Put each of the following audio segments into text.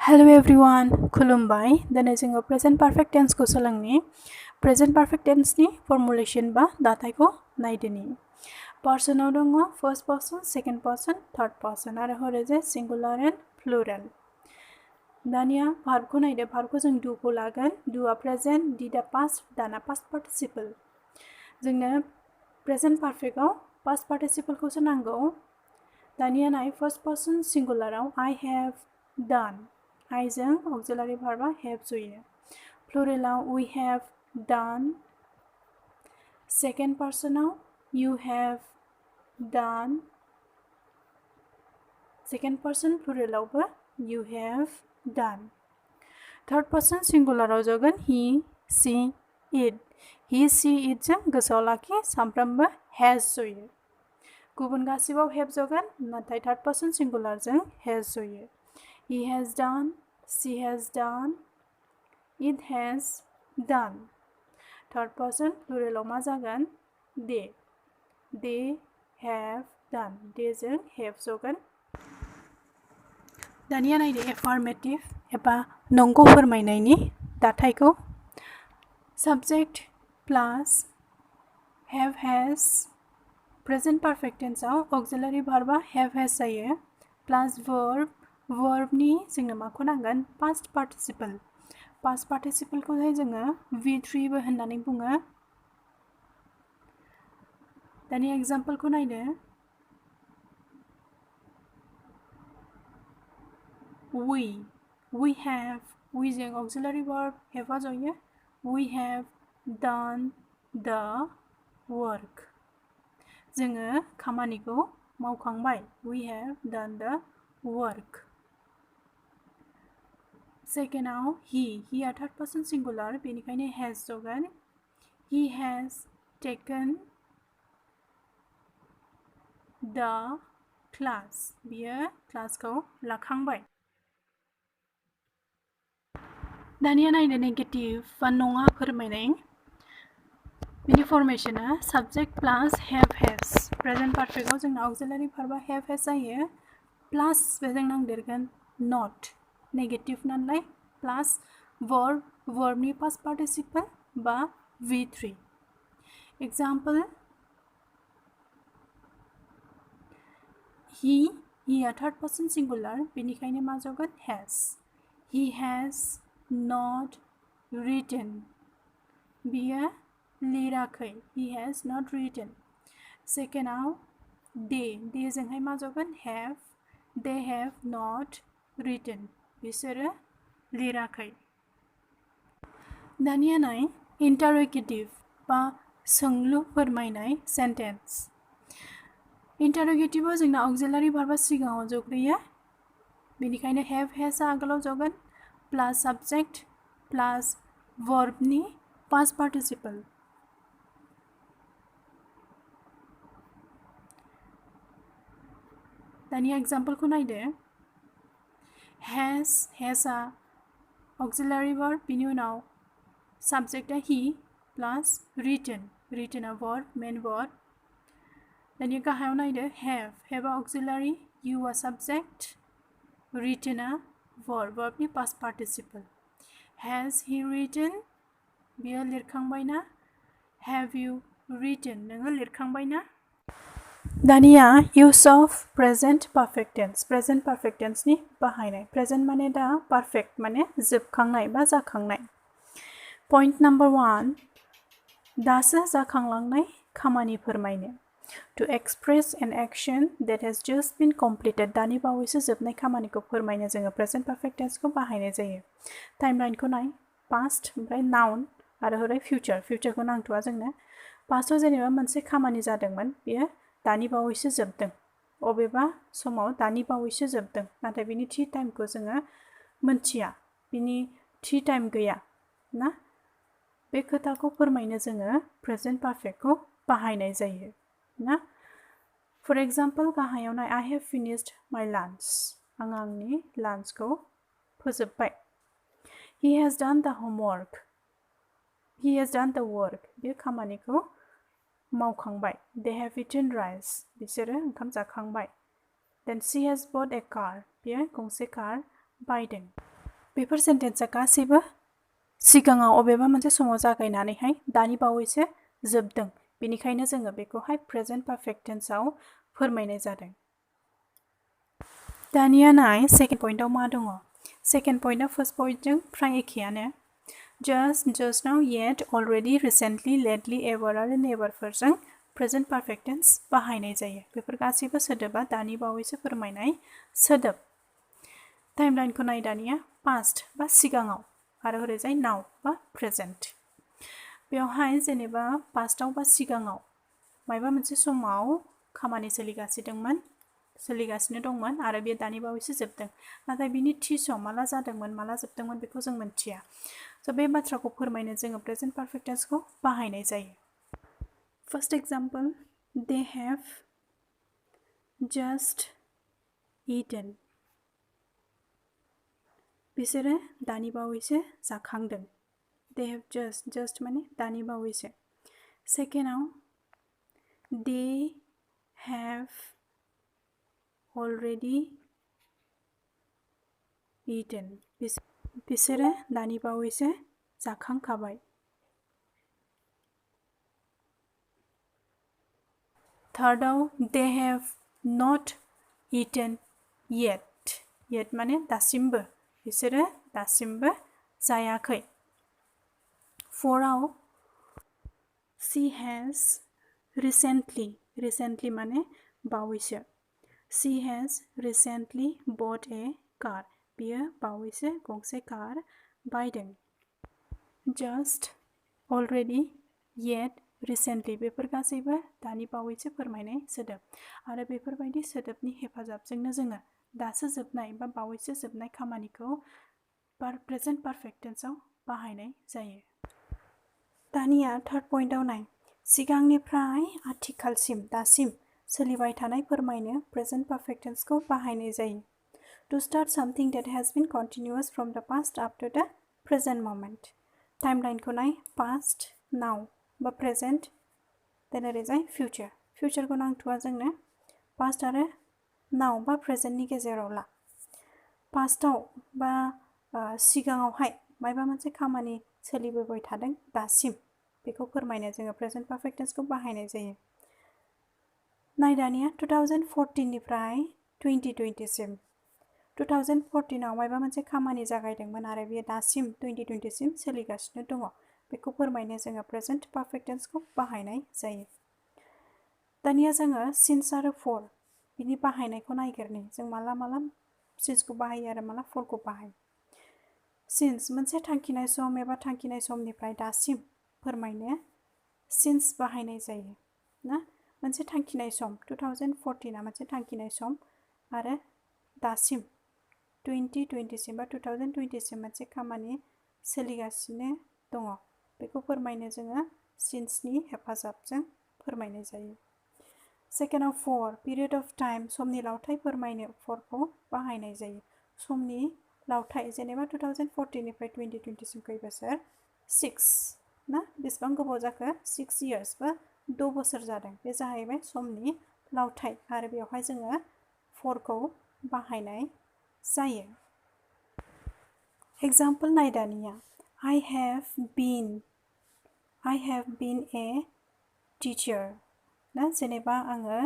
Hello everyone, खुलुमबाय दिनै जोङो प्रेजेन्ट पारफेक्ट टेन्सखौ सोलोंनि प्रेजेन्ट पारफेक्ट टेन्सनि फर्मुलेसन बा दाथायखौ नायदोनि पार्सनाव दङ first person second person third person आरो हरैजाय सिंगुलार एन्ड प्लुरेल दानिया भार्बखौ नायदो भार्बखौ जों डुखौ लागोन डुआ प्रेजेन्ट डिडा पास्ट दाना पास्ट पार्टिसिपल जोंनो प्रेजेन्ट पारफेक्टआव पास्ट पार्टिसिपलखौसो नांगौ दानिया नाय फर्स्ट पार्सन सिंगुलाराव I have done I जों auxiliary verb have जयो प्लुरेलाव we have done second personआव you have done second person प्लुरेलावबो you have done third person सिंगुलाराव जागोन he she it he she it जों गोसोआव लाखि सामफ्रामबो has जयो गुबुन गासिबाव have जागोन नाथाय third person सिंगुलार जों has जयो He has done, she has done, it has done. Third person plural मा जागोन they have done. they जों have जागोन दानिया नायदो affirmative एबा नंगौ फोरमायनायनि दाथायखौ subject plus have has present perfect tenseआव auxiliary verb have has जायो plus verbनि जोंनो माखौ नांगोन past participle खौहाय जोङो v3 बो होननानै बुङो दानि एग्जांपल खौ नायदो we have we जों auxiliary verb have आ जयो we have done the work जोङो खामानिखौ मावखांबाय we have done the work सेकेन्डआव he आ third person singular बेनिखायनो has जागोन he has taken the class बियो क्लासखौ लाखांबाय दानिया नायदो नेगेटिभ बा नङा फोरमायनाय बिनि फर्मेशना subject plus have has present perfectआव जोंना auxiliary verb have has जायो प्लास बेजों नांदेरगोन not नेगेटिभ नालाय प्लास verbनि past participle बा v3 example he आ third person singular बेनिखायनो मा जागोन has he has not written बियो लिराखै he has not written सेकेन्डआव they जोंहाय मा जागोन have they have not written बिसोरो लिराखै दानिया नाय interrogative बा सोंलु फोरमायनाय सेन्टेन्स interrogative जोंना auxiliary verb सिगाङाव जग्रोयो बेनिखायनो have has आगोलाव जागोन प्लास subject प्लास verbनि past participle दानिया एग्जांपल खौ नायदो has आ auxiliary verb बिनि उनाव subject आ he plus written आ verb main verb दानिया गाहायाव नायदो have आ auxiliary you आ subject written आ verbनि past participle has he written बियो लिरखांबायना have you written नोङो लिरखांबायना दानिया use of present perfect tense नि बाहायनाय present माने दा perfect माने जोबखांनाय बा जाखांनाय point number 1 दासो जाखांलांनाय खामानि फोरमायनो to express an action that has just been completed दानि बावैसो जोबनाय खामानिखौ फोरमायनो जोङो present perfect tense खौ बाहायनाय जायो टाइमलाइन खौ नाय past ओमफ्राय noun आरो हरै future खौ नांथ'आ जोंनो pastआव जेनेबा मोनसे खामानि जादोंमोन बेयो दानि बावैसो जोबदों अबेबा समाव दानि बावैसो जोबदों नाथाय बिनि थि टाइमखौ जोङो मोनथिया बिनि थि टाइम गैया ना बे खोथाखौ फोरमायनो जोङो प्रेजेन्ट पारफेक्टखौ बाहायनाय जायो ना फर एग्जांपल गाहायाव नाय I have finished my lunch आं आंनि लान्चखौ फोजोबबाय he has done the homework he has done the work बे खामानिखौ मावखांबाय they have eaten rice बिसोरो ओंखाम जाखांबाय then she has bought a car बियो गंसे कार बायदों बेफोर सेन्टेन्सआ गासैबो सिगाङाव अबेबा मोनसे समाव जागायनानैहाय दानि बावैसो जोबदों बेनिखायनो जोङो बेखौहाय प्रेजेन्ट पारफेक्ट टेन्सआव फोरमायनाय जादों दानिया नाय सेकेन्ड पइन्टआव मा दङ सेकेन्ड पइन्टआ फार्स्ट पइन्टजों फ्राय एखेयानो just now yet already recently lately ever आरो neverफोरजों प्रेजेन्ट पारफेक्ट टेन्स बाहायनाय जायो बेफोर गासैबो सोदोबा दानि बावैसो फोरमायनाय सोदोब टाइमलाइनखौ नाय दानिया पास्ट बा सिगाङाव आरो ओरैजाय नाव बा प्रेजेन्ट बेवहाय जेनेबा पास्टआव बा सिगाङाव मायबा मोनसे समाव खामानि सोलिगासिनो दंमोन आरो बे दानि बावैसो जोबदों नाथाय बिनि थि सम माला जादोंमोन माला जोबदोंमोन बेखौ जों मिथिया स' बे बाथ्राखौ फोरमायनो जोङो प्रेजेन्ट पारफेक्ट टेन्सखौ बाहायनाय जायो first example they have just eaten बिसोरो दानि बावैसो जाखांदों दे हेभ जास्ट माने दानि बावैसो सेकेन्डआव दे हेभ already eaten बिसोरो दानि बावैसो जाखांखाबाय थार्डआव they have not eaten yet माने दासिमबो बिसोरो दासिमबो जायाखै फोराव she has recently माने बावैसो she has recently bought a car बियो बावैसो गंसे कार बायदों just already yet recently बेफोर गासैबो दानि बावैसो फोरमायनाय सोदोब आरो बेफोरबायदि सोदोबनि हेफाजाबजोंनो जोङो दासो जोबनाय बा बावैसो जोबनाय खामानिखौ प्रेजेन्ट पारफेक्ट टेन्सआव बाहायनाय जायो दानिया थार्ड पइन्टआव नाय सिगांनिफ्राय आथिखालसिम दासिम सोलिबाय थानाय फोरमायनो प्रेजेन्ट पारफेक्ट टेन्सखौ बाहायनाय जायो to start something that has been continuous from the past up to the present moment टाइमलाइनखौ नाय past now बा present then ओरैजाय future futureखौ नांथ'आ जोंनो past आरो now बा presentनि गेजेराव ला pastआव बा सिगाङावहाय मायबा मोनसे खामानि सोलिबोबाय थादों दासिम बेखौ फोरमायनो जोङो प्रेजेन्ट पारफेक्ट टेन्सखौ बाहायनाय जायो नाय दानिया 2014 निफ्राय 2020 सिम 2014 आव मायबा मोनसे खामानि जागायदोंमोन आरो बेयो दासिम 2020 सिम सोलिगासिनो दङ बेखौ फोरमायनो जोङो प्रेजेन्ट पारफेक्ट टेन्सखौ बाहायनाय जायो दानिया जोङो सिन्स आरो फर बिनि बाहायनायखौ नायगिरनि जों माला सिन्सखौ बाहायो आरो माला फरखौ बाहायो सिन्स मोनसे थांखिनाय सम एबा थांखिनाय समनिफ्राय दासिम फोरमायनो सिन्स बाहायनाय जायो ना मोनसे थांखिनाय सम 2014 आ मोनसे थांखिनाय सम आरो दासिम 2020 सिम बा 2020 सिम मोनसे खामानि सोलिगासिनो दङ बेखौ फोरमायनो जोङो सिन्सनि हेफाजाबजों फोरमायनाय जायो सेकेन्डआव फर पिरियड अफ टाइम समनि लावथाइ फोरमायनो फरखौ बाहायनाय जायो समनि लावथाइ जेनेबा 2014 निफ्राय 2020 सिम खै बोसोर 6 ना बेसेबां गोबाव जाखो 6 years बा 6 बोसोर जादों बे जाहैबाय समनि लावथाइ आरो बेवहाय जोङो फरखौ बाहायनाय जायो एग्जाम्पल नाय दानिया I have been a teacher ना जेनेबा आङो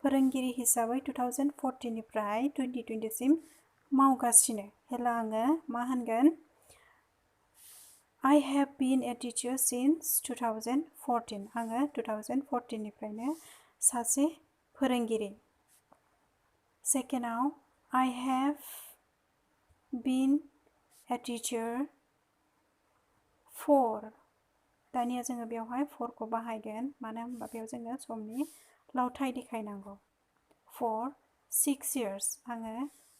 फोरोंगिरि हिसाबै 2014 निफ्राय 2020 सिम मावगासिनो हेला आङो मा होनगोन I have been a teacher since 2014 आङो 2014 निफ्रायनो सासे फोरोंगिरि सेकेन्डआव I have been a teacher for दानिया जोङो बेवहाय फरखौ बाहायगोन मानो होनबा बेयाव जोङो समनि लावथाइ देखायनांगौ for 6 years आङो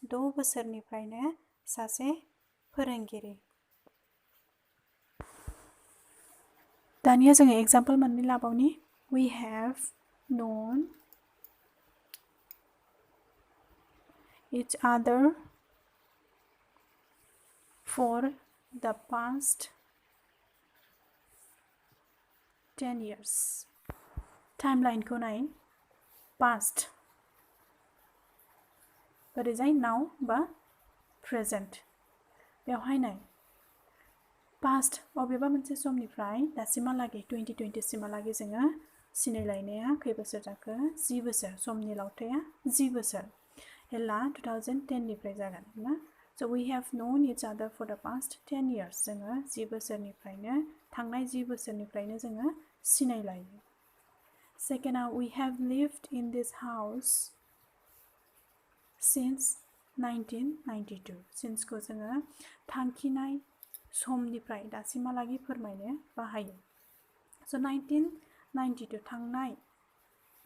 6 बोसोरनिफ्रायनो सासे फोरोंगिरि दानिया जोङो एग्जाम्पल मोननै लाबावनि we have known each other for the past 10 years टाइमलाइनखौ नाय past ओरैजाय now बा present बेवहाय नाय पास्ट अबेबा मोनसे समनिफ्राय दासिमहालागै 2020 सिमहालागै जोङो सिनायलायनाया खै बोसोर जाखो 10 बोसोर समनि लावथाया 10 बोसोर हेला 2010 निफ्राय जागोन ना so we have known each other for the past 10 years जोङो 10 बोसोरनिफ्रायनो थांनाय 10 बोसोरनिफ्रायनो जोङो सिनायलायो second we have lived in this house since 1992 since को जोङो थांखिनाय समनिफ्राय दासिमहालागै फोरमायनो बाहायो so 1992 थांनाय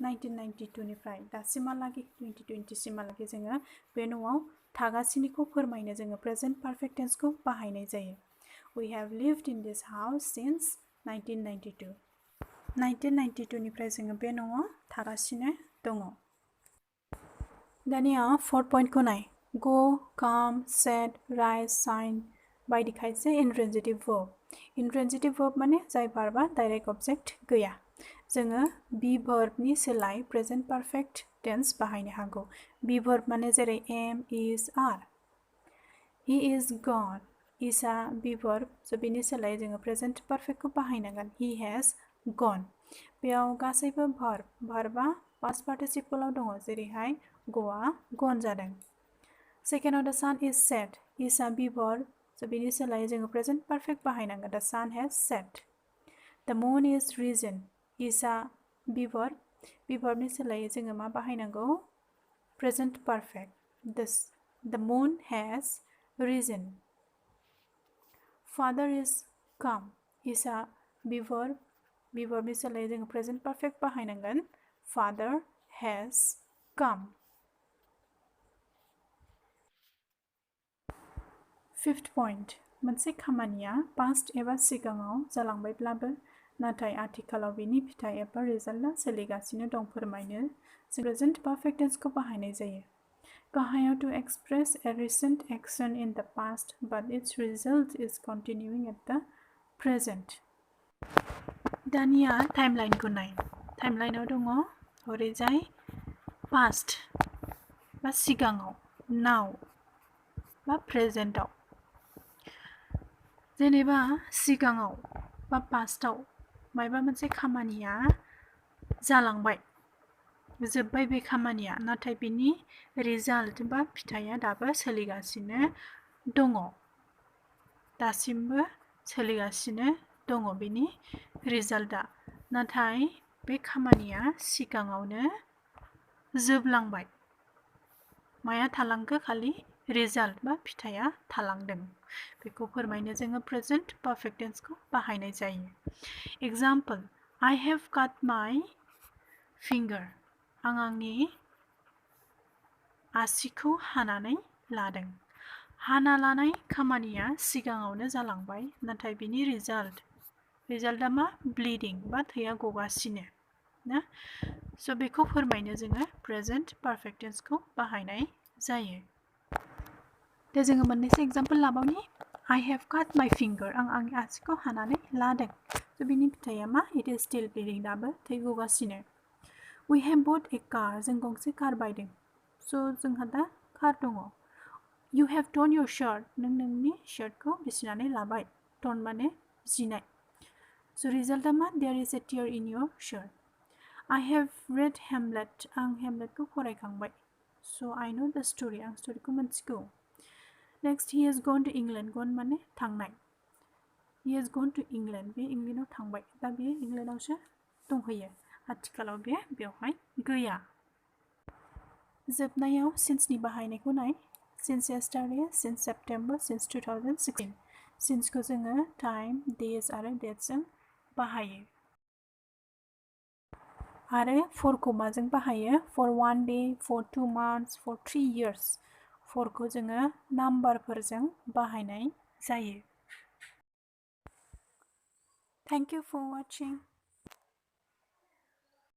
1992 निफ्राय दासिमहालागै 2020 सिमहालागै जोङो बे न'आव थागासिनोखौ फोरमायनो जोङो present perfect tense खौ बाहायनाय जायो we have lived in this house since 1992 1992 निफ्राय जोङो बे न'आव थागासिनो दङ दानिया 4 point को नाय go come said rise sign बायदि खायसे intransitive verb माने जाय verba direct object गैया जोङो be verb नि सोलाय present perfect tense बाहायनो हागौ be verb माने जेरै am is are he is gone is a be verb so बेनि सोलाय जोङो present perfect खौ बाहायनांगोन he has gone बेयाव गासैबो verba past participle आव दङ जेरैहाय go'a gone जादों second the sun is set is a be verb so बेनि सोलाय जोङो present perfect बाहायनांगोन the sun has set the moon is risen is a be verb नि सोलाय जोङो मा बाहायनांगौ present perfect the moon has risen father is come is a be verb नि सोलाय जोङो present perfect बाहायनांगोन father has come Fifth point मोनसे खामानिया past एबा सिगाङाव जालांबायब्लाबो नाथाय आथिखालाव बेनि फिथाइ एबा रिजाल्टआ सोलिगासिनो दं फोरमायनो जों present perfect tense खौ बाहायनाय जायो गाहायाव to express a recent action in the past but its result is continuing at the present दानिया टाइमलाइन खौ नाय टाइमलाइनाव दङ ओरैजाय past बा सिगाङाव now बा प्रेजेन्टआव जेनेबा सिगाङाव बा पास्टआव मायबा मोनसे खामानिया जालांबाय जोब्बाय बे खामानिया नाथाय बिनि रिजाल्ट बा फिथाइया दाबो सोलिगासिनो दङ दासिमबो सोलिगासिनो दङ बिनि रिजाल्टआ नाथाय बे खामानिया सिगाङावनो जोबलांबाय माया थालांखो खालि रिजाल्ट बा फिथाइया थालांदों बेखौ फोरमायनो जोङो present perfect tense खौ बाहायनाय जायो example I have cut my finger आं आंनि आसिखौ हानानै लादों हाना लानाय खामानिया सिगाङावनो जालांबाय नाथाय बिनि रिजाल्टआ मा bleeding बा थैया गगासिनो ना so बेखौ फोरमायनो जोङो present perfect tense खौ बाहायनाय जायो दा जोङो मोननैसो example लाबावनि I have cut my finger आं आंनि आसिखौ हानानै लादों so बिनि फिथाइया मा it is still bleeding दाबो थै गगासिनो we have bought a car जों गंसे कार बायदों so जोंहा दा कार दङ you have torn your shirt नों नोंनि शार्टखौ बिसिनानै लाबाय torn माने जिनाय so रिजाल्टआ मा there is a tear in your shirt I have read Hamlet आं Hamletखौ फरायखांबाय so I know the story आं स्टोरीखौ मिथिगौ Next, he has gone to England. Gone माने थांनाय. He has gone to England. बे इंलेन्डआव थांबाय. दा बे इंलेन्डआवसो दंहैयो. आथिखालाव बे बेवहाय गैया. जोबनायाव since नि बाहायनायखौ नाय. Since yesterday, since September, since 2016. Since खौ जोङो time, days आरो dates जों बाहायो. आरो for खौ माजों बाहायो? For 1 day, for 2 months, for 3 years. for खौ जोङो नाम्बारफोरजों बाहायनाय जायो Thank you for watching